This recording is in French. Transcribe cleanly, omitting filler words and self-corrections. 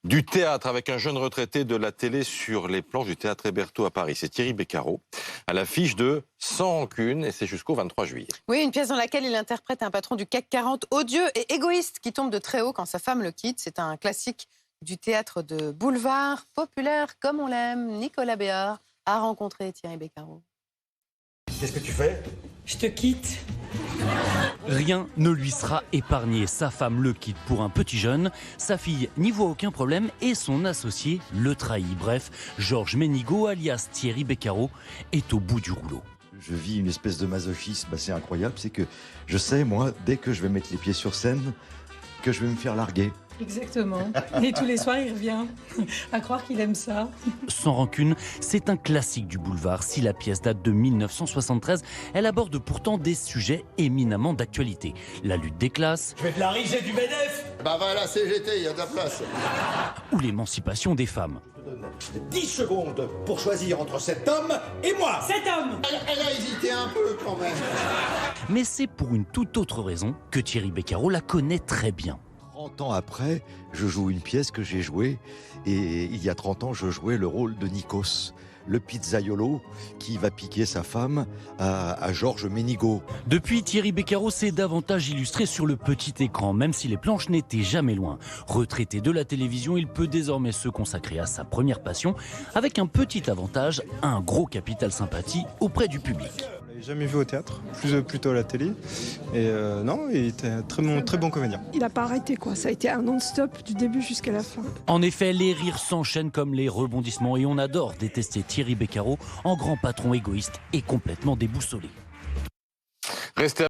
Du théâtre avec un jeune retraité de la télé sur les planches du théâtre Hébertot à Paris. C'est Thierry Beccaro à l'affiche de Sans rancune et c'est jusqu'au 23 juillet. Oui, une pièce dans laquelle il interprète un patron du CAC 40 odieux et égoïste qui tombe de très haut quand sa femme le quitte. C'est un classique du théâtre de boulevard, populaire comme on l'aime. Nicolas Béard a rencontré Thierry Beccaro. Qu'est-ce que tu fais? Je te quitte. Rien ne lui sera épargné. Sa femme le quitte pour un petit jeune, sa fille n'y voit aucun problème et son associé le trahit. Bref, Georges Ménigaud, alias Thierry Beccaro, est au bout du rouleau. Je vis une espèce de masochisme assez incroyable, c'est que je sais, moi, dès que je vais mettre les pieds sur scène, que je vais me faire larguer. Exactement. Et tous les soirs, il revient. À croire qu'il aime ça. Sans rancune, c'est un classique du boulevard. Si la pièce date de 1973, elle aborde pourtant des sujets éminemment d'actualité. La lutte des classes. Je vais te la riger du MEDEF. Bah va à la CGT, il y a de la place. Ou l'émancipation des femmes. Je te donne 10 secondes pour choisir entre cet homme et moi. Cet homme! Elle a hésité un peu quand même. Mais c'est pour une toute autre raison que Thierry Beccaro la connaît très bien. 30 ans après, je joue une pièce que j'ai jouée et il y a 30 ans, je jouais le rôle de Nikos, le pizzaiolo qui va piquer sa femme à Georges Ménigaud. Depuis, Thierry Beccaro s'est davantage illustré sur le petit écran, même si les planches n'étaient jamais loin. Retraité de la télévision, il peut désormais se consacrer à sa première passion, avec un petit avantage, un gros capital sympathie auprès du public. Je l'ai jamais vu au théâtre, plutôt à la télé. Et non, il était un très bon comédien. Il n'a pas arrêté, quoi. Ça a été un non-stop du début jusqu'à la fin. En effet, les rires s'enchaînent comme les rebondissements et on adore détester Thierry Beccaro en grand patron égoïste et complètement déboussolé. Restez